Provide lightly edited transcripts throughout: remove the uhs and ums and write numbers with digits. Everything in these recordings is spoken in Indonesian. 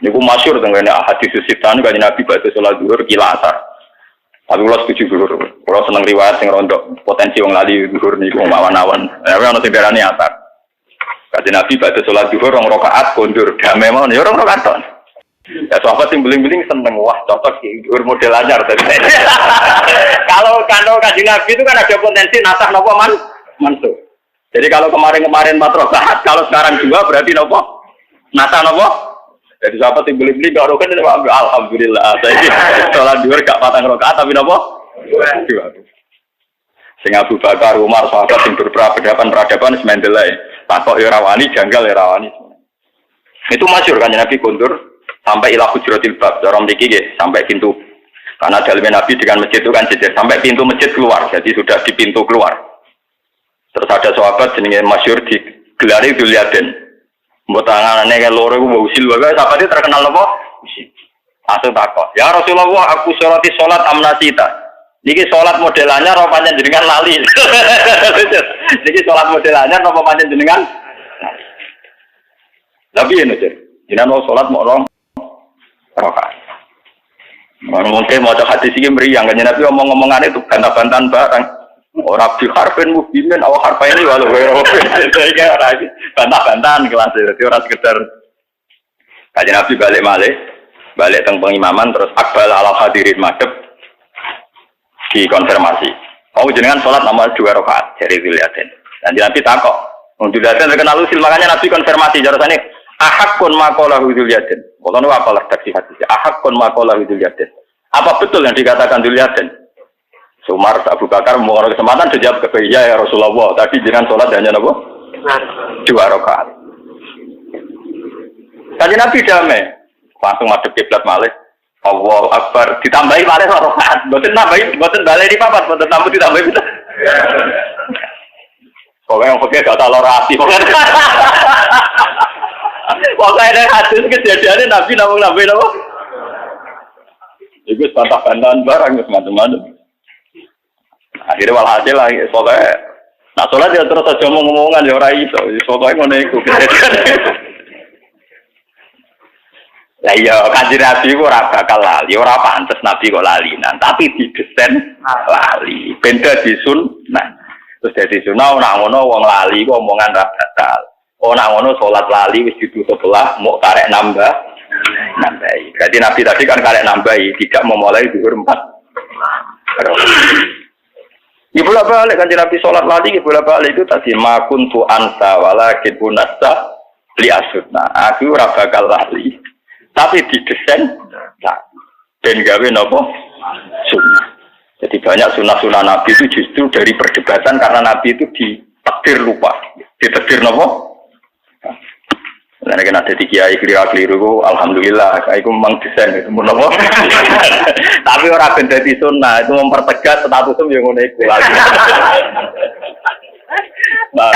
Niku masyhur tentang hadis sisitan kan Nabi baca salat zuhur kila asar. Tapi kalau setuju dulu, kalau seneng riwayat sing rondok potensi wong lali zuhur niku awan-awan. Ya ono sing darani asar. Kanjeng Nabi baca salat zuhur rong rakaat kondur damai mawon ya rong rakaat. Ya sahabat sing beling-beling seneng wah cocok iki zuhur model anyar tadi. Kalau Kanjeng Nabi itu kan ada potensi nasah napa mansuh. Jadi kalau kemarin 4 rakaat, kalau sekarang 2 berarti napa? Nasah napa? Jadi sahabat yang beli-beli gak rokan ini alhamdulillah. Saya sholat zuhur gak patang rakaat tapi napa? 2. Sing Abu Bakar, Umar, sahabat yang berperadaban semendelai. Takok ya rawani, janggal ya rawani. Itu masyhur kan Nabi kondur sampai ila hujratil bab, dorong mriki nggih sampai pintu. Karena dalamnya Nabi dengan masjid itu kan jejer sampai pintu masjid keluar. Jadi sudah di pintu keluar. Terus ada sahabat jenenge masyhur di gelare Dzulyaden. Mbok tangane kaya loro iku mbok usil wae sahabat iki terkenal apa? Usil. Langsung takok, "Ya Rasulullah, aku sholati salat amnasita." Niki salat modelannya apa pancen jenengan lali? Niki salat modelannya apa pancen jenengan? Tapi yen aja. Jenengan salat mau rong rakaat. Mungkin mau hadis iki mriyang kan Nabi omong-omongane itu bantah-bantahan barang. Ora bi harfen mubinin awak harfa ini walau kayak ora bantah-bantahan kelas itu ora sekedar Kanjeng Nabi balik teng pengimaman terus akbal ala hadirin madhep dikonfirmasi. Oh jenengan salat nomor 2 rakaat dari Dzulyaden. Dan Nabi takok, Dzulyaden terkenal usil makanya Nabi konfirmasi jarasane ahakun maqalahu Dzulyaden. Kalau apa lah tafsir hadis ahakun maqalahu Dzulyaden. Apa betul yang dikatakan Dzulyaden? Umar Abu Bakar mau kesempatan dijawab ke ya Rasulullah. Tadi jenengan sholat hanya apa? 2 rakaat. Tadi Nabi damai, langsung madhep kiblat malih. Allahu Akbar ditambahi malih rakaat. Mboten nambahi, mboten balik di papat, mboten tambah ditambahi kita. Pokoknya yang pakai gak tahu orasi. Pokoknya ada hadis kejadiannya Nabi nambahi apa? Itu bantah-bantahan barang macam-macam. Akhirnya walhasil lah, pokoknya nak sholat ya terus aja ngomong-ngomongan ya orang itu, pokoknya ngono iku. Lah iya Kanjeng Nabi ku ora bakal lali, ora pantes Nabi kok lalinan, tapi didesain lali, ben dadi sunnah. Terus dadi sunnah ora ngono wong lali ku omongan ra batal. Ora ngono salat lali wis ditutup belah, mau karek nambahi. Jadi Nabi tadi kan karek nambahi, tidak memulai zuhur 4. Ibu balik kan Nabi sholat lagi, ibu balik itu tadi makun tu ansa walakin punasta li asutna. Aku ora bakal lali, tapi didesain dan gawe nopo sunnah. Jadi banyak sunnah-sunnah Nabi itu justru dari perdebatan karena Nabi itu ditakdir lupa, ditakdir nopo. Karena kan ada di kiai keliru, alhamdulillah, aku memang desain itu nopo. Tapi orang benda di sunnah itu mempertegas status itu yang ngono iku lagi. Nah,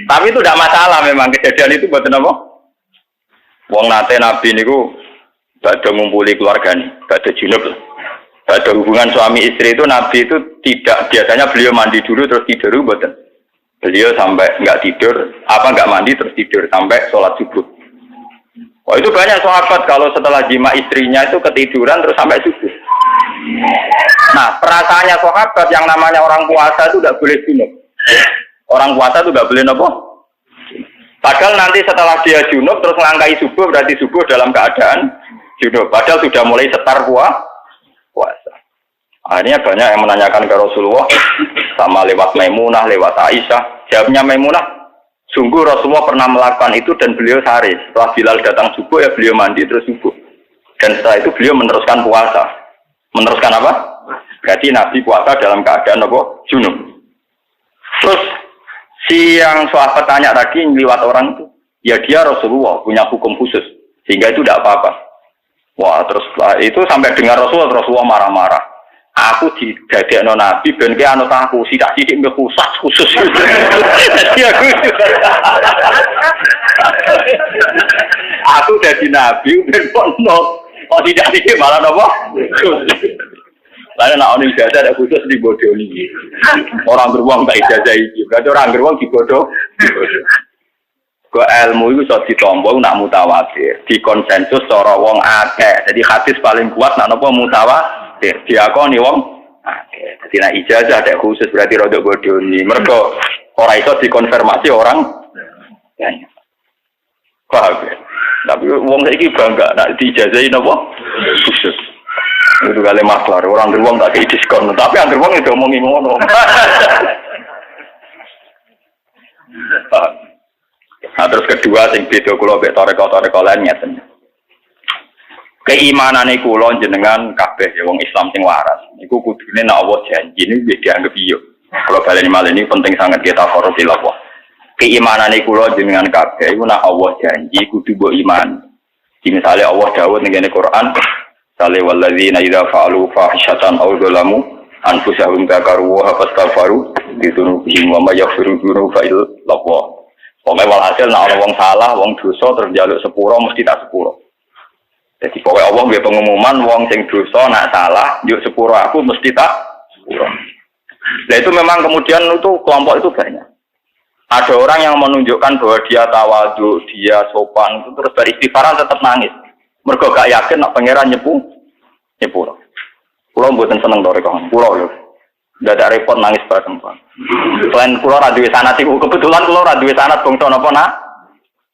tapi itu tidak masalah memang kejadian itu buat apa? Wong nate Nabi niku badhe ngumpuli keluarga nih, badhe junub. Badhe hubungan suami istri itu Nabi itu tidak biasanya beliau mandi dulu terus tidur mboten. Beliau sampai nggak tidur, nggak mandi terus tidur sampai sholat subuh. Oh itu banyak sahabat kalau setelah jima istrinya itu ketiduran terus sampai subuh. Nah perasaannya sahabat yang namanya orang puasa itu nggak boleh junub. Orang puasa itu nggak boleh nopo. Padahal nanti setelah dia junub terus melangkahi subuh berarti subuh dalam keadaan junub. Padahal sudah mulai setar puasa. Akhirnya banyak yang menanyakan ke Rasulullah sama lewat Maimunah, lewat Aisyah. Jawabnya Maimunah, sungguh Rasulullah pernah melakukan itu dan beliau sehari. Setelah Bilal datang subuh ya beliau mandi terus subuh. Dan setelah itu beliau meneruskan puasa. Meneruskan apa? Berarti Nabi puasa dalam keadaan apa? Junub. Terus si yang sahabat tanya tadi lewat orang itu, ya dia Rasulullah punya hukum khusus sehingga itu tidak apa-apa. Wah terus itu sampai dengar Rasulullah marah-marah. Aku didadekno Nabi ben ki anut aku sidak-sidik mbek khusus. Jadi aku dadi Nabi ben kono. Oh sidak-sidik malah napa? Lalu nak ono ijazah ada khusus dibodoni. Orang beruang tak ijazah iki. Berarti orang beruang dibodoh. Ke ilmu itu iso ditampa nak mutawatir, dikonsensus cara wong akeh. Jadi hadis paling kuat nak napa mutawatir, diakoni wong akeh. Dadi nek ijazah ada khusus berarti rada bodoni. Mergo ora iso dikonfirmasi orang banyak. Paham ya? Tapi wong saiki bangga nak diijazahi napa khusus. Itu kali maklar, orang beruang tak kayak diskon, tapi yang beruang itu omongi ngono. Nah, terus kedua sing beda kula mek toreko lain ngeten. Keimanane kula jenengan kabeh ya wong Islam sing waras. Iku kudune nek Allah janji niku wis dianggep iya. Kalau baleni malih ini penting sangat kita korupsi Allah. Keimanane kula jenengan kabeh iku nek Allah janji kudu mbok iman. Misale Allah dawuh ning Quran, "Sale walladzina idza fa'alu fahishatan aw dzalamu anfusahum dzakaru wa fastaghfaru lidunubihim wa may yaghfiru dzunuba illa Allah." Pokoknya walhasil nak wong salah, wong dosa terus njaluk sepuro mesti tak sepuro. Jadi pokoknya Allah nggih pengumuman wong sing dosa nak salah, njuk sepuro aku mesti tak sepuro. Nah itu memang kemudian itu kelompok itu banyak. Ada orang yang menunjukkan bahwa dia tawadhu, dia sopan, itu terus beristighfaran tetap nangis. Mergo gak yakin nak pangeran nyepuro. Kulo mboten seneng to rek kulo lho. Ndak ada repot nangis bareng Pak. Selain kula ra duwe sanad iku kebetulan kula ra duwe sanad bangsa napa nak.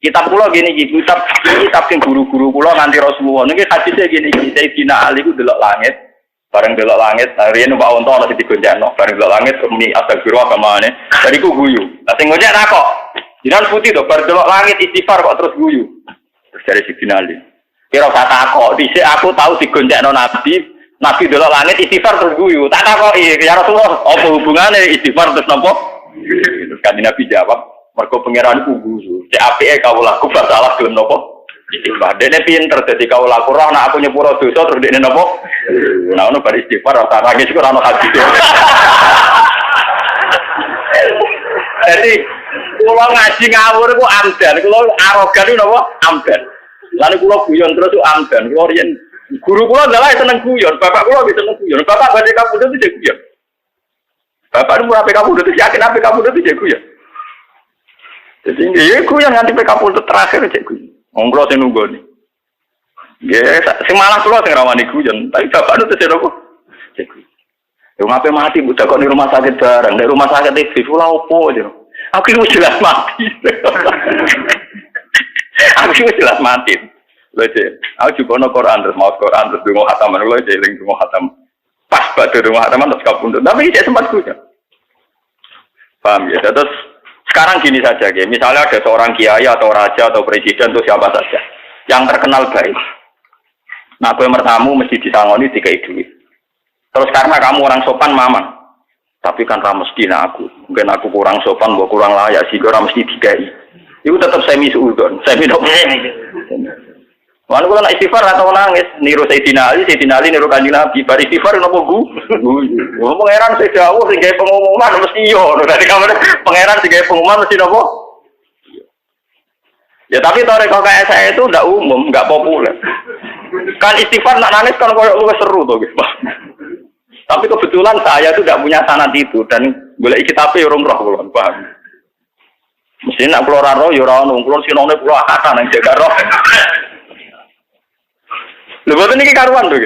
Kitab kula gini iki, kitab sing guru-guru kula nganti Rasulullah niki hadise gini iki, Sayyidina Ali ku delok langit, bareng delok langit, riyen Pak Wonto ana sing digonjakno, bareng delok langit muni astagfirullah kamane. Bariku guyu. Lah sing gonjak ra kok. Jinan putih to, bareng delok langit istighfar kok terus guyu. Terus dari Sayyidina Ali. Kira kata kok, dhisik aku tahu digonjakno Nabi delok langit istighfar terus guyu. Tak takoki, ya Rasulullah, apa hubungane istighfar terus napa? Terus kan Nabi jawab, mergo pangeran ku guyu. Cek apike kawulaku basalah gelem napa? Istighfar. Dene pinter dadi kawulaku roh nek aku nyepuro dosa terus dene napa? Nah ono bar istighfar ora nangis kok ora ono hadis. Jadi kula ngaji ngawur ku amdan, kula arogan ku napa? Amdan. Lalu kula guyon terus ku amdan. Kula riyen guru kula adalah seneng guyon, bapak kula bisa seneng guyon. Bapak badhe kabudut itu guyon. Bapak nu ape kabudut itu yakin ape kabudut itu guyon. Jadi nggih guyon nganti pe kabudut terakhir cek guyon. Wong kula sing nunggoni. Nggih, sing malah kula sing rawani guyon, tapi bapak nu tesih opo? Cek guyon. Yo ngape mati budak kok di rumah sakit bareng, di rumah sakit iki kula opo yo. Aku wis jelas mati. Aku wis jelas mati. Lho, aku juga ono Quran terus mau Quran terus donga khataman lho eling donga khatam. Pas badhe donga khataman terus kabundut. Tapi tidak sempat guyon. Paham ya? Terus sekarang gini saja, ya. Misalnya ada seorang kiai atau raja atau presiden atau siapa saja yang terkenal baik. Nah, kowe mertamu mesti disangoni dikai duit. Terus karena kamu orang sopan mamang. Tapi kan ra mesti aku. Mungkin aku kurang sopan, mbok kurang layak sih ora mesti dikai. Itu tetap semi suudon, semi dok. Walau kalau nak istighfar atau nangis, niru Sayyidina Ali niru Kanjeng Nabi. Bar istighfar nopo pangeran sing dawuh sing gawe pengumuman mesti yo. Dadi kamane pangeran sing gawe pengumuman mesti nopo? Ya tapi toreko kayak saya itu ndak umum, nggak populer. Kan istighfar nak nangis kan koyo luwih seru to, Guys. Tapi kebetulan saya itu tidak punya sanad itu dan golek kitabe yo rong roh kula, paham. Mesti nak kula ora roh yo ora ono, kula sinone kula akatan nang jaga roh. Lepas ini karuan tuh.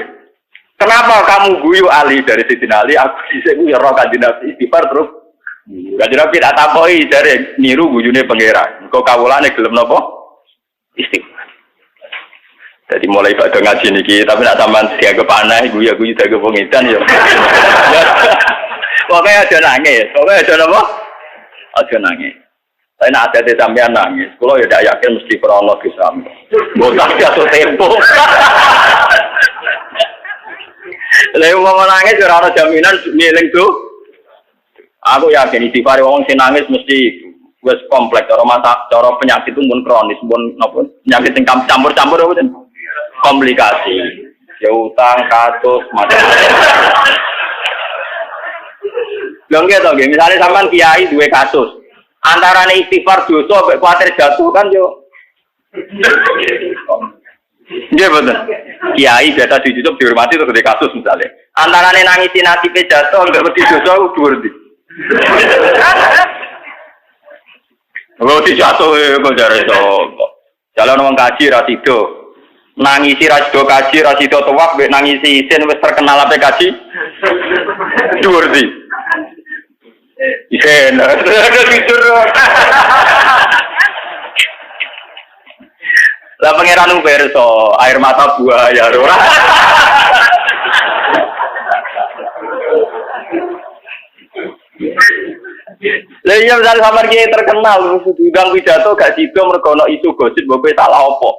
Kenapa kamu guyu Ali dari Sayyidina Ali? Aku bisa guyu roh Kanjeng Nabi istighfar terus. Kanjeng Nabi tak takoi dari niru guyune pangeran. Kok kawulane gelem napa? Istighfar. Jadi mulai pada ngaji niki, tapi nak sampean dianggap aneh, guyu dianggap pengidan ya. Pokoknya aja nangis. Pokoknya aja napa? Aja nangis. Saya nak ada sampean nangis. Kalau ya tidak yakin mesti kronologi sama. Botak jatuh tempo. Lalu mau nangis ora ana jaminan ngiling tuh. Aku yakin istighfar wong sing nangis mesti wis kompleks cara penyakit itu pun kronis, pun napa penyakit sing campur-campur apa komplikasi. Ya utang, kasus, macam-macam. Lho nggih to nggih, misale sampean kiai duwe kasus. Antarane istighfar dosa mek kuwatir jatuh kan yo. Nggih betul. Kiai biasa dicucuk dihormati terus di kasus misalnya. Antarane nangisi nasibe jatuh mek wedi dosa ku dhuwur ndi. Kok dijatuh kok jare sapa. Jalan wong kaji ra sido. Nangisi ra sido kaji ra sido tuwak mek nangisi isin wis terkenal ape kaji. Dhuwur di. Isin ada tidur. Lah pangeran perso air mata buaya ora. Lah iya misalnya sampean ki terkenal diundang pidato gak sido mergo ana isu gosip mbok salah apa.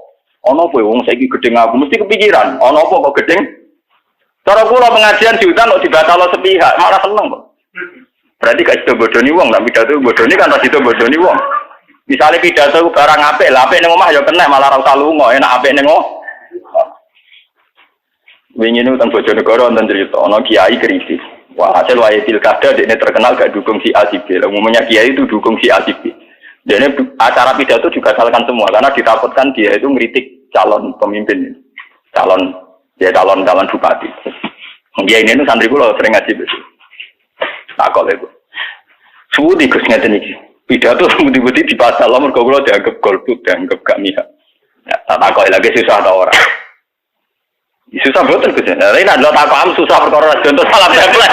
Ana kowe wong saiki gedeng aku mesti kepikiran, ana apa kok gedeng? Cara kula pengajian diundang kok dibatalo sepihak, malah seneng kok. Berarti gak sido bodoni wong, tapi pidato bodoni kan ora sido bodoni wong. Misalnya pidato barang apik, lah apik ning omah ya kena malah ora usah lunga, enak apik ning omah. Wingi niku teng Bojonegoro wonten cerita ana kiai kritis. Wah, hasil wae pilkada dia terkenal gak dukung si A si B. Umumnya kiai itu dukung si A si B. Dia acara pidato juga salahkan semua karena ditakutkan dia itu ngeritik calon pemimpin, calon bupati. Dia ini tuh santri kula sering ngaji betul. Takut itu. Suwi Gus ngeten iki. Pidato budi-budi di pasal mergo kula dianggap golput, dianggap gak mihak. Ya, tak takut lagi susah ta ora. Susah betul Gus. Nah, ini adalah tak paham susah perkara contoh salam tempel.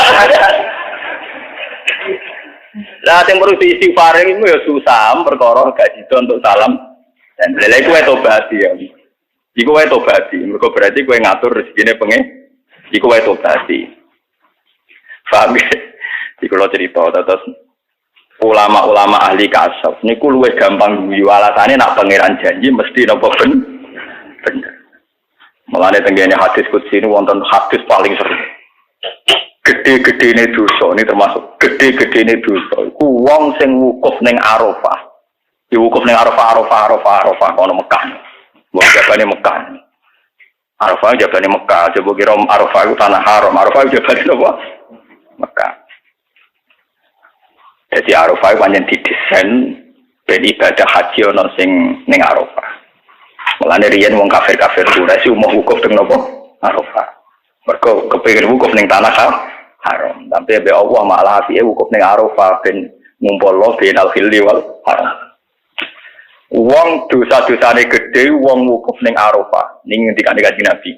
Lah sing perlu istighfar iku ya susah perkara gak sida untuk salam tempel. Lha iku tobat ya. Iku wae tobat. Mergo berarti kowe ngatur rezekine pengen. Iku wae tobat. Paham ya? Iku lho cerita terus ulama-ulama ahli kasaf niku luwih gampang guyu alasane nak pangeran janji mesti napa bener. Mulane tenggene hadis qudsi ini wonten hadis paling seru. Gede-gedene dosa ini termasuk gede-gedene dosa. Iku wong sing wukuf ning Arafah. Di wukuf ning Arafah kono Mekah. Wong jabane Mekah. Arafah jabane Mekah, coba kira Arafah itu tanah haram. Arafah jabane apa? Mekah. Jadi Arafah pancen didesain ben ibadah haji ana sing ning Arafah. Mulane riyen wong kafir-kafir Quraisy umum wukuf teng napa? Arafah. Mergo kepengin wukuf ning tanah haram. Tapi be Allah malah piye wukuf ning Arafah ben ngumpulno benal hilli wal haram. Wong dosa-dosane gedhe wong wukuf ning Arafah ning ngendikane Kanjeng Nabi.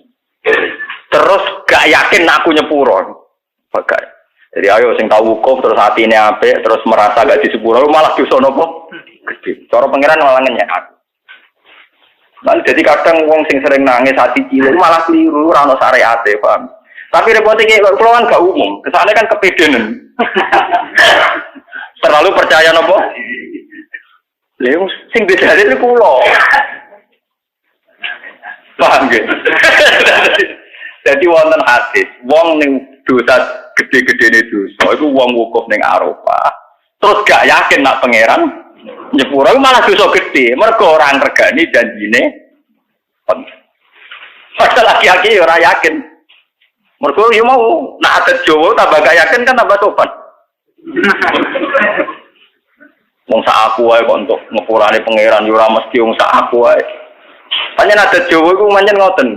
Terus gak yakin aku nyepuro. Bagai. Jadi ayo sing tau wukuf terus atine apik terus merasa gak disepuro malah dosa napa? Gedhe. Cara pangeran malah ngenyek aku. Lalu jadi kadang wong sing sering nangis hati cilik malah keliru ora ono syariate, paham. Tapi repotnya kayak kalau kan gak umum, kesannya kan kepedenan. Terlalu percaya nopo? Lha sing bedane itu kula. Paham gitu. Jadi wonten hadis, wong ning dosa gede-gedene dosa iku wong wukuf ning Arafah. Terus gak yakin nak pangeran nyepuro malah dosa gede, mergo ora ngregani janjine. Padahal laki-laki ora yakin. Mergo yo mau nak adat Jawa tambah gak yakin kan tambah tobat. Wong sak aku wae kok untuk ngepurane pangeran yo ora mesti wong sak aku wae. Pancen adat Jawa iku pancen ngoten.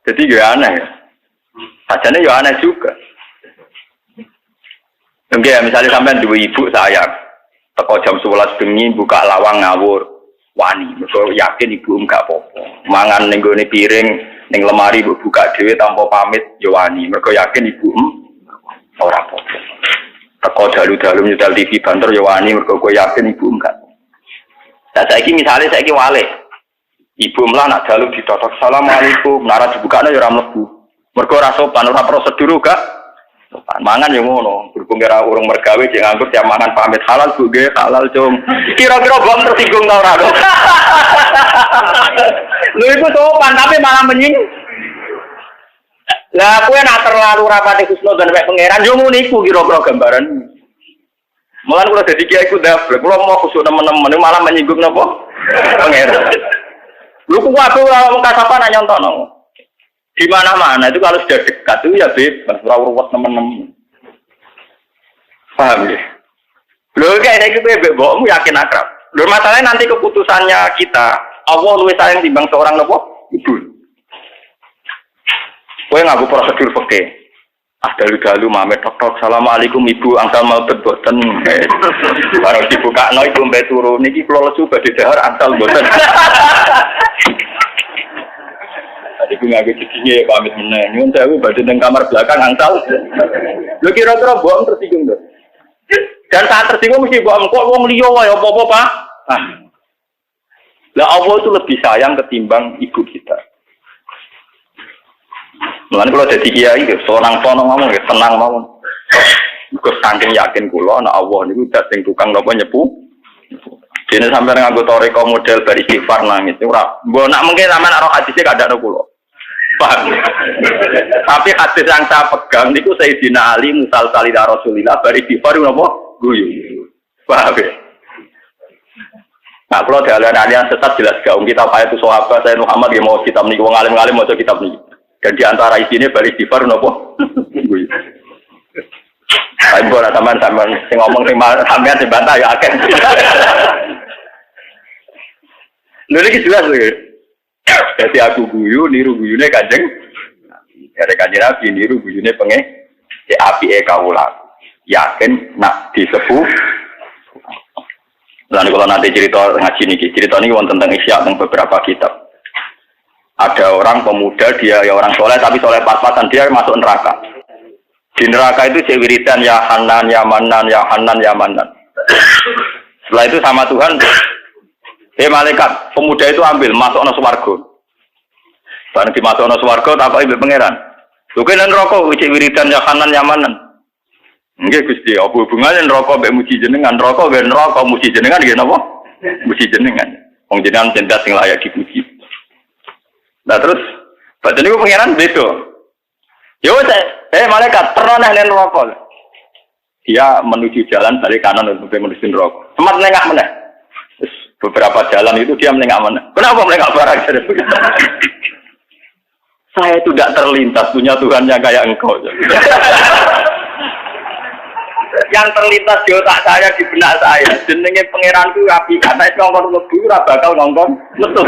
Jadi yo aneh. Sajane yo aneh juga. Enggak, misalnya sampean duwe ibu sayang. Teko jam 11 bengi buka lawang ngawur wani mergo yakin ibu enggak apa-apa mangan ning gone piring ning lemari mbok buka dhewe tanpa pamit yo wani mergo yakin ibu ora apa-apa teko dalu-dalu nyetel TV banter yo wani mergo kowe yakin ibu enggak. Lah saiki misale saiki wale ibu mlah nak dalu ditotok assalamualaikum nara dibukane yo ora mlebu mergo ora sopan ora prosedur gak mangan yang ngono, berhubung kira urung mergawe jek nganggur tiap mangan pamit halal Bu nggih, halal cung. Kira-kira bom tersinggung ta ora to? Lho iku sopan tapi malah menyinggung. Lah kowe nak terlalu rapati husnudzon mek pangeran yo ngono iku kira-kira gambaran. Mulan kula dadi kiai ku ndablek, kula mau khusuk nemen-nemen malah menyinggung napa? Pangeran. Lho ku aku ora wong kasapan nyontono. Di mana-mana itu kalau sudah dekat itu ya bebas, rawat teman-teman. Paham ya? Loh kayak gitu bebokmu yakin akrab. Loh masalahnya nanti keputusannya kita, Allah lebih sayang timbang seorang nopo ibu. Kowe nganggo prosedur fikih. dalu mame tok assalamualaikum ibu angsal mau boten. Baru dibukakno ibu mbek turu niki kula lesu badhe dahar angsal boten. Tadi gue ngagak jedinge pamit meneh. Nyuwun sewu badhe teng kamar belakang angsal. Lho kira-kira mbok tersinggung to. Dan saat tersinggung mesti mbok kok wong liya wae apa-apa, Pak. Lah Allah itu lebih sayang ketimbang ibu kita. Mulane kalau jadi kiai sonang-sonong ngomong ya tenang mawon. Gue saking yakin kula nek Allah niku dat sing tukang napa nyepu. Dene sampeyan nganggo toreko model bar istighfar nangis ora. Mbok nak mungkin sampean ora hadise kadakno kula. Paham. Tapi hadis yang saya pegang niku Sayyidina Ali musal salida Rasulillah bar istighfar napa guyu. Paham ya? Nah, kalau ada aliran sesat jelas gaung kita apa itu sahabat saya Muhammad yang mau kitab nih, wong alim-alim mau kitab nih. Dan diantara isinya bari istighfar nopo. Saya boleh teman-teman sing ngomong sing sampean sing bantah ya akeh. Lha iki jelas lho. Jadi aku guyu niru guyune Kanjeng. Dari Kanjeng Nabi niru guyune pengen si apike kawula. Yakin nak disepuh. Lalu kalau nanti cerita ngaji nih, cerita ini tentang Isya tentang beberapa kitab. Ada orang pemuda dia ya orang soleh tapi soleh pas-pasan dia masuk neraka. Di neraka itu wiridan ya Hanan ya Manan ya Hanan ya Manan. Setelah itu sama Tuhan, malaikat pemuda itu ambil masuk ke swarga. Bareng dimasuk ke swarga tak ibu pangeran. Bukan neraka wiridan ya Hanan ya Manan. Nggih Gusti, apa hubungane neraka mbek muji jenengan? Neraka nggih neraka muji jenengan nggih napa? Muji jenengan. Wong jenengan cendak sing layak dipuji. Nah terus badan niku pangeran beda. Yo malaikat terus nang neraka. Dia menuju jalan dari kanan untuk menuju neraka. Sempat nengak meneh. Terus beberapa jalan itu dia menengak meneh. Kenapa menengak barang? Saya itu tidak terlintas punya Tuhan yang kayak engkau. Yang terlintas di otak saya di benak saya jenenge pangeranku api kata itu ngongkon lebu ora bakal ngongkon metu.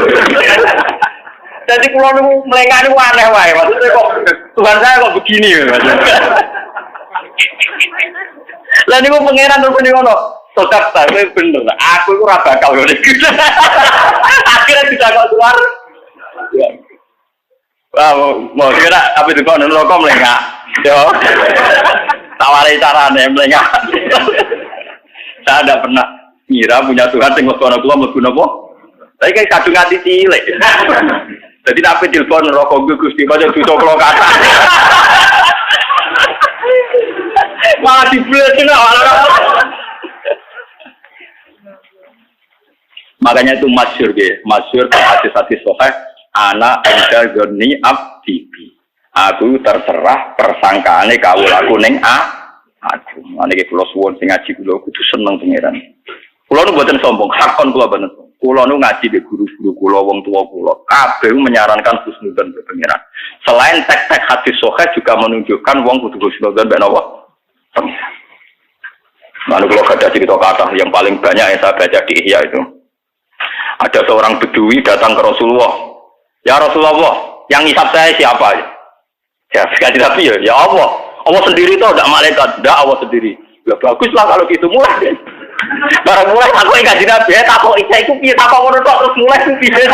Jadi kula niku mlengak niku aneh wae maksudnya kok Tuhan saya kok begini maksudnya. Lah niku pangeran terus ngono. Sodap ta kowe bener. Aku iku ora bakal ngene iki. Akhirnya tidak kok keluar. Wah, mau kira apa itu kok neraka mlengak. Yo. Tawari carane mlengak. Saya tidak pernah ngira punya Tuhan sing ngono kula mlebu napa. Tapi kayak kadung ati cilik. Jadi tapi telepon neraka Gusti kaya dosa kula kata. Malah diblesno. Makanya itu masyhur nggih, masyhur hadis-hadis sahih ana inda goni abdi. Aku terserah persangkaane kawulaku ning aku. Niki kula suwun sing ngaji kula kudu seneng pangeran. Kula nu mboten sombong, hakon kula banget. Kula nu ngaji be guru-guru kula, wong tua kula, kabeh menyarankan husnudzon be pangeran. Selain teks-teks hadis sahih juga menunjukkan wong kudu husnudzon be Allah. Lalu kalau ada cerita kata yang paling banyak yang saya baca di Ihya itu. Ada seorang bedui datang ke Rasulullah. Ya Rasulullah, yang ngisap saya siapa? Ya, sekali tapi ya Allah. Allah sendiri itu tidak malaikat, tidak Allah sendiri. Ya baguslah kalau gitu mulai. Barang mulai aku enggak Nabi, takok isa iku piye takok ngono tok terus mulai ku piye.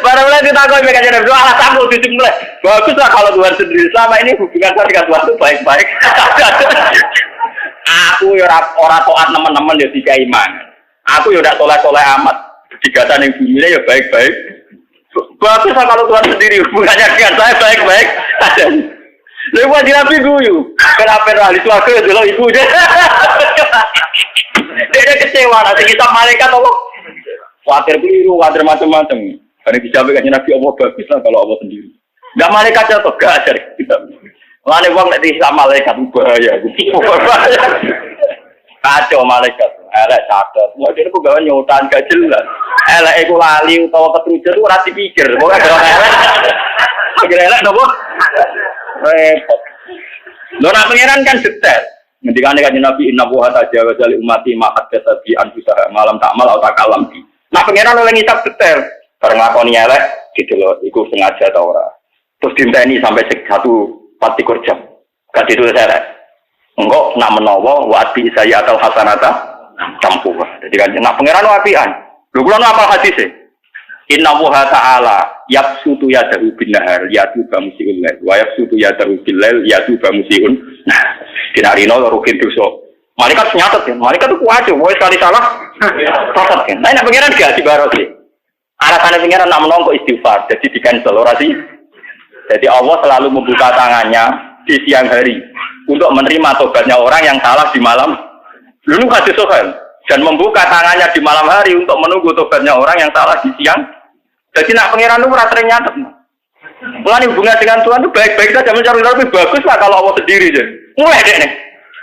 Barang mulai ditakok enggak Nabi, alasanku dimulai. Baguslah kalau Tuhan sendiri selama ini hubungan saya dengan Tuhan itu baik-baik. Aku ya ora taat teman-teman ya tiga iman. Aku ya ndak soleh-soleh amat. Digatan yang bumi ya baik-baik. Bagus kalau Tuhan sendiri hubungannya dengan saya baik-baik. Lalu wajib Nabi guyu. Kenapa ahli suarga itu loh ibu dia. Dia kecewa nanti kita malaikat Allah. Khawatir keliru, khawatir macam-macam. Karena dijawab kan Nabi Allah baguslah kalau Allah sendiri. Enggak malaikatnya atau enggak ajar kita. Mana uang nanti sama malaikat bahaya. Kacau malaikat. Elek catat. Wah dia kok gawe nyotan gak jelas. Elek iku lali utawa ketrucut ora dipikir. Pokoke gawe elek. Akhire elek nopo? Repot. Lho nak pangeran kan detail. Ngendikane kanjeng Nabi inna wa tajawa jali ummati ma hadatsa bi anfusaha malam tak mal atau kalam bi. Nah pangeran oleh ngisap detail. Bareng lakoni elek gitu loh, iku sengaja ta ora. Terus dinteni sampai 1/4 jam. Gak ditulis seret. Engkau nak menawa wati saya atau hasanata tampuh. Jadi kan nak pangeran wapian. Lho kula apal hadise. Inna wa ta'ala yabsutu yadahu bin nahar yatu bamusiun lail wa yabsutu yadahu bil lail yatu bamusiun. Nah, dinarino rukin dosa. Malaikat nyatet kan. Malaikat itu kuat wis sekali salah. Salah kan. Nah, nek pangeran gak dibarosi. Alasannya pangeran nak menawa kok istighfar. Jadi di cancel ora sih. Jadi Allah selalu membuka tangannya di siang hari untuk menerima tobatnya orang yang salah di malam. Dulu hadis Sahih dan membuka tangannya di malam hari untuk menunggu tobatnya orang yang salah di siang. Jadi nak pangeran itu sering nyatet. Mulai hubungan dengan Tuhan itu baik-baik saja mencari lebih bagus lah kalau Allah sendiri je. Mulai deh nih.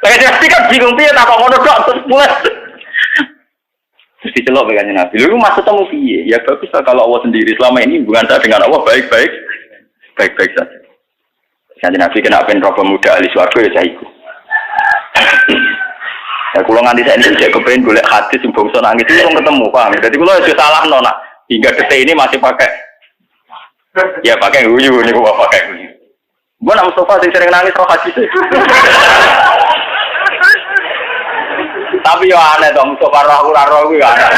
Lagi dia kan bingung piye tak kok ngono tok terus mulai. Terus dicelok dengan Nabi. Lu maksudnya mau piye? Ya bagus lah kalau Allah sendiri. Selama ini hubungan saya dengan Allah baik-baik saja. Kanjeng Nabi kena pen roh pemuda ahli swarga ya saya ikut. Ya kula nganti saiki cek kepen golek hadis sing bangsa nangis itu ketemu, paham. Jadi kula wis salahno nak hingga detik ini masih pakai guyu niku pakai guyu. Gua nak Mustafa sing sering nangis roh hadis. Tapi yo aneh dong Mustafa roh kuwi aneh.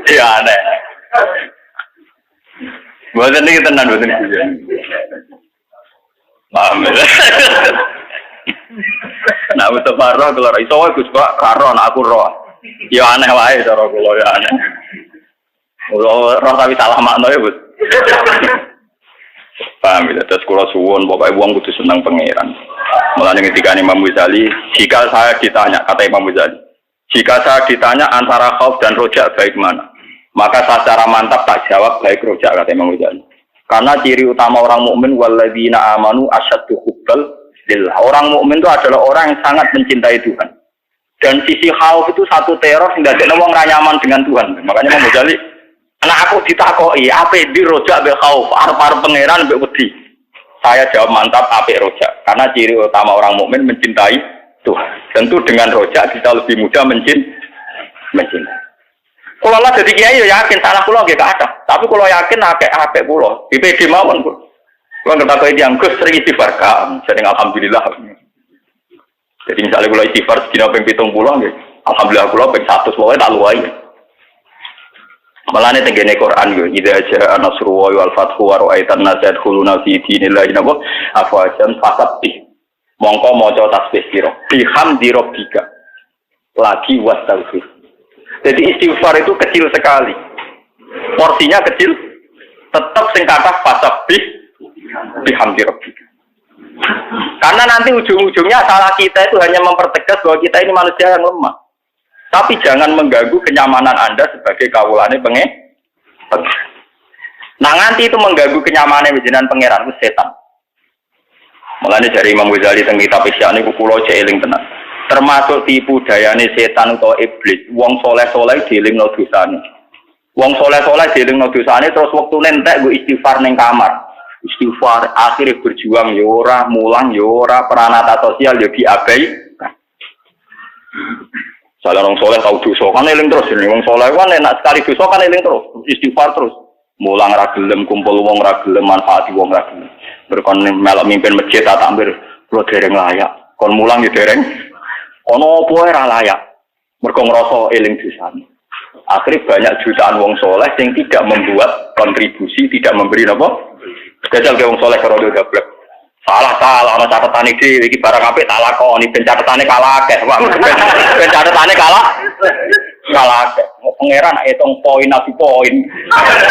Ya aneh. Buatan ini tenan, buatan ini. Paham ya? Nah, Mustafa roh, kalau iso Gus Pak, karo aku roh. Ya aneh wae cara kula ya aneh. Roh tapi salah makna ya, Bud. Paham ya? Terus kula suwun pokoke wong kudu seneng pangeran. Mulane ketika Imam Ghazali, jika saya ditanya, kata Imam Ghazali, jika saya ditanya antara khauf dan rojak baik mana? Maka secara mantap tak jawab baik rojak, kata Imam Ghazali. Karena ciri utama orang mukmin walladzina amanu asyaddu hubbal lillah. Orang mukmin itu adalah orang yang sangat mencintai Tuhan. Dan sisi khauf itu satu teror yang ndadekno wong ra nyaman dengan Tuhan. Makanya Imam Ghazali, anak aku ditakoki, ape di rojak bil khauf, arep pangeran mbek wedi. Saya jawab mantap apik rojak. Karena ciri utama orang mukmin mencintai Tuhan. Tentu dengan rojak kita lebih mudah mencintai. Kalau lah jadi kiai yakin salah pulau gak ada. Tapi kalau yakin apik pulau. Di PD mawon pun. Kalau nggak tahu yang Gus sering istighfar kan. Sering alhamdulillah. Jadi misalnya kalau istighfar sedina ping 70 nggih. Alhamdulillah pulau ping 100 pokoke tak luwai. Malane tengene Quran yo idza jaa nasrullahi wal fathu wa ra'aitan nas yadkhuluna fi dinillahi afwajan fasabbih. Mongko maca tasbih sira. Bihamdi rabbika. Lagi wastaghfir. Jadi istighfar itu kecil sekali. Porsinya kecil, tetap sing kathah fasabbih bihamdi rabbika. Karena nanti ujung-ujungnya salah kita itu hanya mempertegas bahwa kita ini manusia yang lemah. Tapi jangan mengganggu kenyamanan Anda sebagai kawulane pengen. Nah nanti itu mengganggu kenyamanan jenengan pangeran itu setan. Mulane dari Imam Ghazali teng kitab Ihya niku kula cek eling tenan. Termasuk tipu dayane setan atau iblis. Wong soleh-soleh dielingno dosane. Wong soleh-soleh dielingno dosane terus wektune entek nggo istighfar ning kamar. Istighfar akhirnya berjuang ya ora, mulang ya ora, peranata sosial ya diabai. Salah wong soleh tau dosa kan eling terus ini. Wong soleh kan enak sekali dosa kan eling terus, istighfar terus. Mulang ra gelem, kumpul wong ra gelem, manfaati wong ra gelem. Berkon melok mimpin masjid tak ambil kula dereng layak. Kon mulang ya dereng. Ono apa ora layak. Mergo ngrasa eling dosane. Akhirnya banyak jutaan wong soleh yang tidak membuat kontribusi, tidak memberi apa? Gajal ke wong soleh karo gablek. Salah ana catetane iki barang apik tak lakoni, ben catetane kalah akeh. Ben catetane kalah akeh. Pangeran hitung poin nabi poin.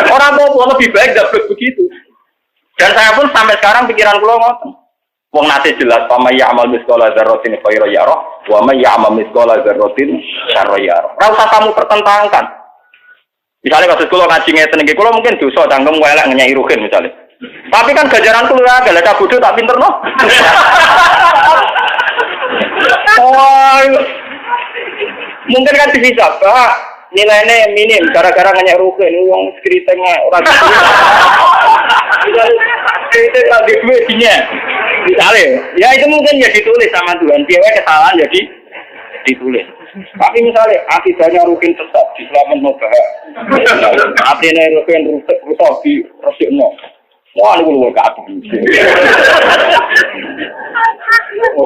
Ora apa-apa lebih baik gablek begitu. Dan saya pun sampai sekarang pikiran kula ngoten. Wong nate jelas sama ya amal miskola dzarratin khairan yarah wa may ya'mal miskola dzarratin syarran yarah. Ora usah kamu pertentangkan. Misalnya kasus kula ngaji ngeten iki kula mungkin dosa cangkem elek nyai ruhin misalnya. Tapi kan gajaran kula agak lek bodho tak pinter no. Oh, mungkin kan dihisab, Pak. Nilainya minim gara-gara nyai ruhin wong skritenge ora. Skriteng lagi duitnya. Misalnya, ya itu mungkin ya ditulis sama Tuhan. Dia kesalahan jadi ditulis. Tapi misalnya akidahnya rukin sesat di selamat nobah. Artinya rukin rusak di resikno. Wah ini gue gak apa.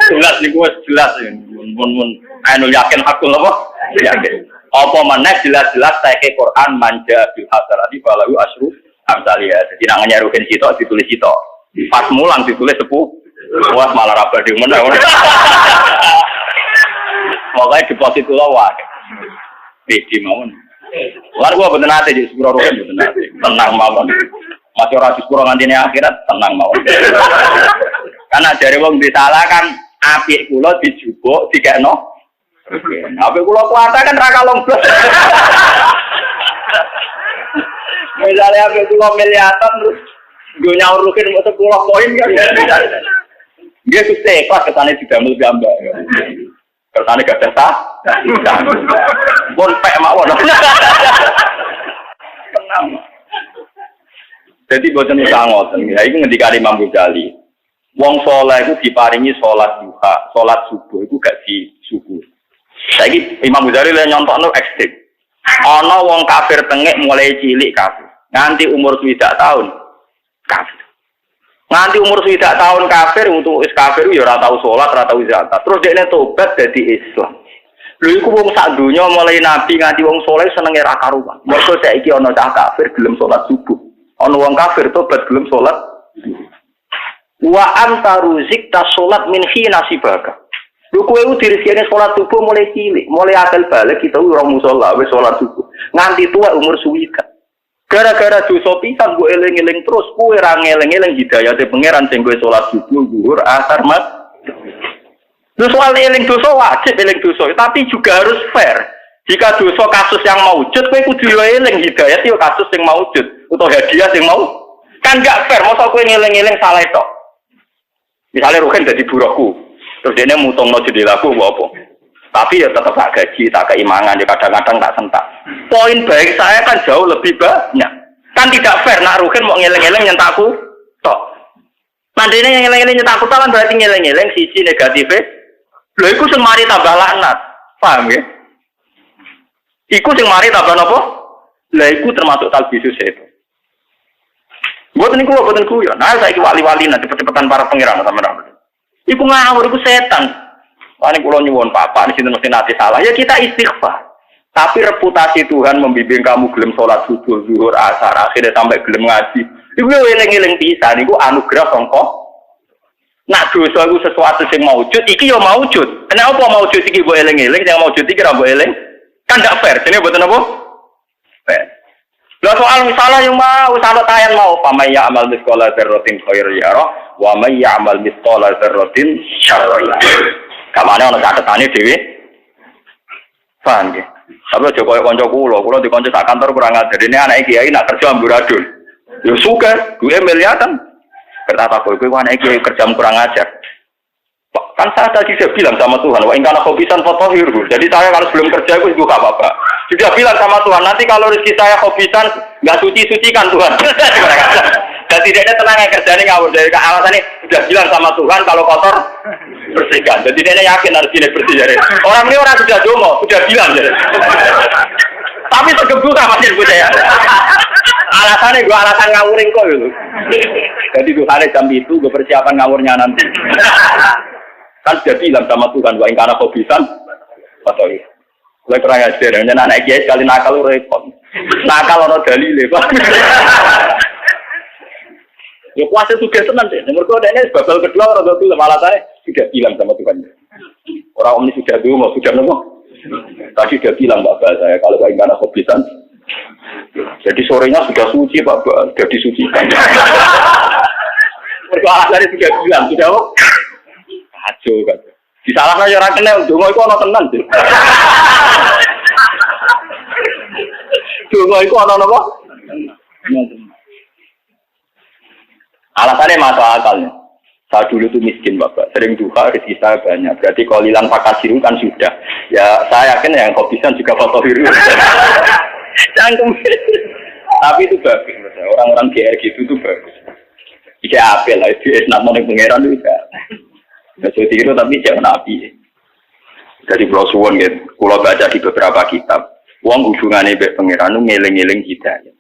Jelas nih gue jelas ini. Mun anu yakin aku apa? Yakin. Apa mana jelas-jelas saya ke Quran manja bil hasanati falahu asyru amsalih. Jadi namanya rukin sitok ditulis sitok. Pas mulang ditulis 10. Wah malah raba di mana? Makanya deposit itu lawa. Di mawon. Lalu gua bener nanti di sepuluh rupiah bener nanti. Tenang mawon. Masih orang di sepuluh nanti akhirat tenang mawon. Karena dari wong disalah kan api kulo dijubuk dikekno. Api kulo kuasa kan raka lombos. Misalnya api kulo miliatan terus gue nyaurukin mau 10 poin kan. Dia susah kelas ketane didamel gambar. Ketane gak ada sah. Pun pek mawon. Tenang. Jadi boten usah ngoten. Ya iku ngendikane Imam Ghazali. Wong saleh iku diparingi salat duha, salat subuh iku gak disubuh. Saiki Imam Ghazali le nyontokno ekstrem. Ana wong kafir tengik mulai cilik kafir. Nganti umur 7 tahun kafir. Nganti umur 7 tahun kafir untuk kafir ya ora tau salat, ora tau zakat. Terus dekne tobat dadi Islam. Lho iku wong sak donya mulai nabi nganti wong saleh senenge ra karuan. Mergo saiki ana cah kafir gelem salat subuh. Ana wong kafir tobat gelem salat. Wa anta ruzikta salat min khina sibaka. Lho kowe ku dirizkine salat subuh mulai cilik, mulai akal balik kita ora musala wis salat subuh. Nganti tua umur suwidak. Gara-gara dosa pisan gue eling-eling terus, gue ngeling-eling hidayate pangeran sing gue sholat subuh, zuhur, asar, maghrib. Lu soal eling dosa wajib eling dosa, tapi juga harus fair. Jika dosa kasus yang maujud, gue kudu eling hidayat yo kasus yang maujud atau hadiah yang mau. Kan gak fair, masa gue ngeling-eling salah itu. Misalnya Ruhin jadi buruhku, terus dia mutong no jendelaku apa? Tapi ya tetap tak gaji, tak keimangan, ya kadang-kadang tak sentak. Poin baik saya kan jauh lebih banyak. Kan tidak fair, nak Ruhin mau ngeleng-ngeleng nyentakku, tok. Mandine yang ngeleng-ngeleng nyentakku, kan berarti ngeleng-ngeleng sisi negatifnya. Lho, iku sing mari tambah laknat, paham ya? Iku sing mari tambah apa? Lah, iku termasuk talbisus itu. Buat ini buatan kuyon. Nah, saya wali-wali nanti cepet-cepetan para pengiran sama-sama. Iku ngawur, iku setan. Wah ini pulau nyuwun papa, di sini mesti nanti salah. Ya kita istighfar. Tapi reputasi Tuhan membimbing kamu gelem sholat subuh, zuhur, asar, akhirnya sampai gelem ngaji. Iku eling-eling pisan, iku anugerah sangka. Nak dosa iku sesuatu sing maujud, iki yo maujud. Kenapa maujud iki mbok eling-eling, sing maujud iki ra mbok eling? Kan gak fair. Jenenge mboten apa? Fair. Lah soal misalnya yang mau salat tayan mau pamay ya'mal mithqala dzarratin khairan yara wa may ya'mal mithqala dzarratin syarran yara. Kamane ana catetane dhewe. Paham nggih? Tapi aja koyo kanca kula di kanca sak kantor kurang ajar. Dene anake kiai nak kerja amburadul. Ya suka, duwe miliatan. Bertapa kowe anake kiai kerja kurang ajar. Kan saya tadi sudah bilang sama Tuhan, wa in kana khobisan fatahhirhu. Jadi saya kalau sebelum kerja itu enggak apa-apa. Sudah bilang sama Tuhan, nanti kalau rezeki saya khobisan enggak suci-sucikan Tuhan. Dan tidak ada tenang yang kerjanya ngawur dari alasan ini sudah bilang sama Tuhan kalau kotor bersihkan. Jadi dia yakin harus ini bersih jadi. Orang ini orang sudah dongo, sudah bilang jadi. Tapi tergebuk masih gue ya. Alasannya gue alasan ngawurin kok gitu. Jadi Tuhan jam itu gue persiapan ngawurnya nanti. Kan sudah bilang sama Tuhan bahwa ingkana khobisan atau ini. Gue kurang ajar, dan anak kiai sekali nakal repot. Nakal orang dalile pak. Ya puasa sudah tenang deh. Nomor kedua ini babal kedua orang tua malah saya sudah bilang sama Tuhan. Orang om ini sudah dulu, sudah nemu. Tadi sudah bilang bapak saya kalau nggak ingin anak khobisan. Jadi sorenya sudah suci pak, sudah disucikan. Mereka alasannya sudah bilang sudah apa? Kacau kan. Disalahkan orang kenal, dulu itu orang tenang sih. Dulu itu orang apa? Alasannya masuk akalnya. Saya dulu itu miskin bapak, sering duha rezeki saya banyak. Berarti kalau hilang fakasiru kan sudah. Ya saya yakin yang khobisan juga fotohiru. Cangkem. Tapi itu bagus. Orang-orang GR gitu itu bagus. Tidak apel lah. Itu nak mau pangeran itu tidak. Nggak tiru tapi jangan api. Jadi kalau suwon gitu, kalau baca di beberapa kitab, wong hubungannya mbek pangeran ngeling-eling hidayah.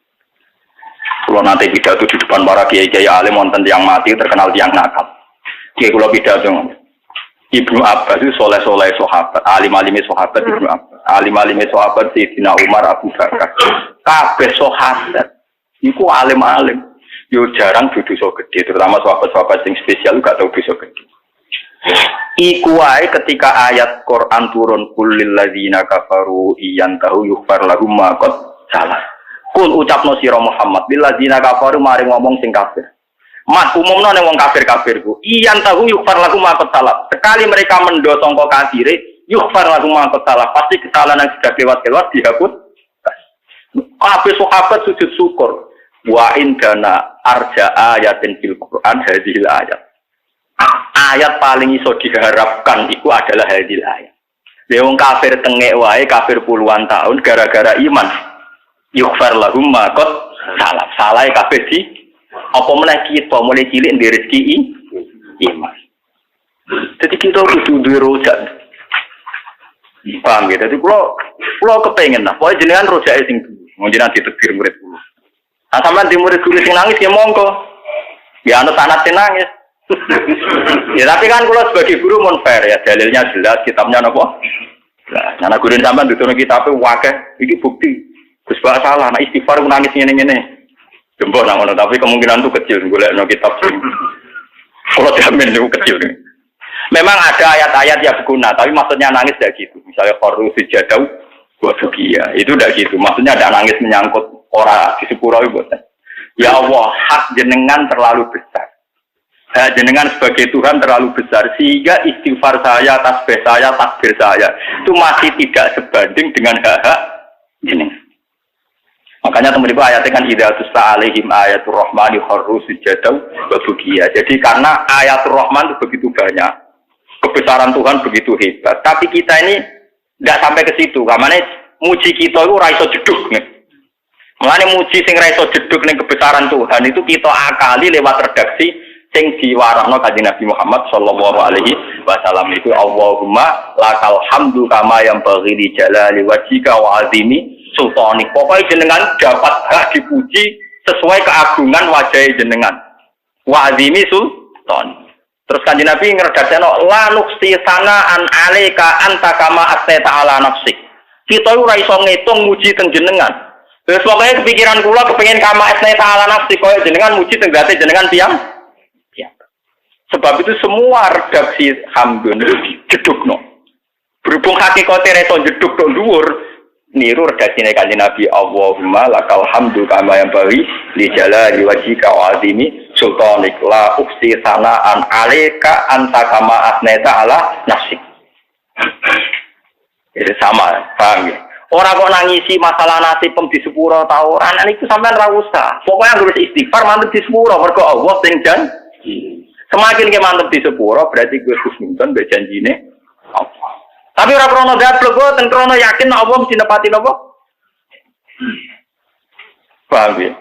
Kalau nanti pidato di depan para kiai-kiai alim wonten yang mati terkenal tiang nakal. Kiai kalau pidato Ibnu Abbas itu soleh-soleh sahabat, alim-alime sahabat Ibnu Abbas, alim-alime sahabat Sayyidina Umar, Abu Bakar. Kabeh sahabat iku alim-alim. Yo jarang dosa gede, terutama sahabat-sahabat yang spesial gak tau dosa gede. Iku wae ketika ayat Quran turun kulil ladzina kafaru iyantahu yughfar lahum ma qad salah. Kul ucapno sira Muhammad bil ladzina kafaru mari ngomong sing kafir. Mas umumno ning wong kafir-kafir ku iyantahu yughfar lahum ma qad salah. Sekali mereka mendosa sangka kafire yughfar lahum ma qad salah. Pasti kesalahan yang sudah lewat-lewat dihapus. Kabeh sahabat sujud syukur. Wa indana arja ayatin fil Quran hadhil ayat. Ayat paling iso diharapkan itu adalah hadil ayat. Wong kafir tengek wae kafir puluhan tahun gara-gara iman. Yughfar lahum ma qad salah. Salah kafir di apa meneh kita mulai cilik ndek rezeki iman. Jadi kita kudu duwe rojak. Paham ya? Jadi kula kepengin lah. Pokoke jenengan rojake sing jenengan ditegir murid kula. Nah sampean di murid guru sing nangis ya monggo. Ya ana sanad sing nangis. Ya tapi kan kalau sebagai guru mon fair ya dalilnya jelas kitabnya apa? Nah, guru sampean dudono kitabe wakeh iki bukti. Gus Pak salah, nah istighfar nangis ngene-ngene. Jembok nang ngono tapi kemungkinan itu kecil golekno kitab. Kalau jamin itu kecil. Memang ada ayat-ayat yang berguna, tapi maksudnya nangis tidak gitu. Misalnya qaru sujadau wa sugiya. Itu tidak gitu. Maksudnya ada nangis menyangkut ora di sepuro iku. Ya Allah, hak jenengan terlalu besar. Jenengan sebagai Tuhan terlalu besar sehingga istighfar saya, tasbih saya, takbir saya itu masih tidak sebanding dengan hak-hak jenengan. Makanya teman-teman ayatnya kan hidayatus alaihim ayatul rahmani kharru sujadaw wa bukiya. Jadi karena ayatul rahman itu begitu banyak, kebesaran Tuhan begitu hebat. Tapi kita ini tidak sampai ke situ. Karena muji kita itu raiso jeduk nih. Mulane muji sing raiso jeduk ning kebesaran Tuhan itu kita akali lewat redaksi sing diwarahno Kanjeng Nabi Muhammad sallallahu alaihi wasallam itu Allahumma lakal hamdu kama yang bagi li jalali wajhika wa azimi sultanik. Pokoknya jenengan dapat hak dipuji sesuai keagungan wajah jenengan. Wa azimi sultan. Terus Kanjeng Nabi ngredakno la nuqsi sanaan alaika anta kama astata ala nafsik. Kita ora iso ngitung muji teng jenengan. Terus pokoknya kepikiran kula kepengin kama astata ala nafsik koyo jenengan muji teng gate jenengan tiyang. Sebab itu semua redaksi hamdun itu jedukno. Berhubung hakikate reso jeduk tok dhuwur, niru redaksine Kanjeng Nabi Allahumma lakal hamdu kama yang bari li jalali wajhika wa azimi sultanik la uksi sanaan alaika anta kama asneta ala nafsik. Itu sama, paham ya? Orang kok nangisi masalah nasib di sepuro ta ora, niku sampean ra usah. Pokoke anggere istighfar mantep di sepuro mergo Allah sing janji. Semakin ke mantep di sepuro berarti gue khusnudon mbek janjine Allah. Tapi ora krono gaplek kok ten krono yakin Allah mesti nepati napa? Paham ya?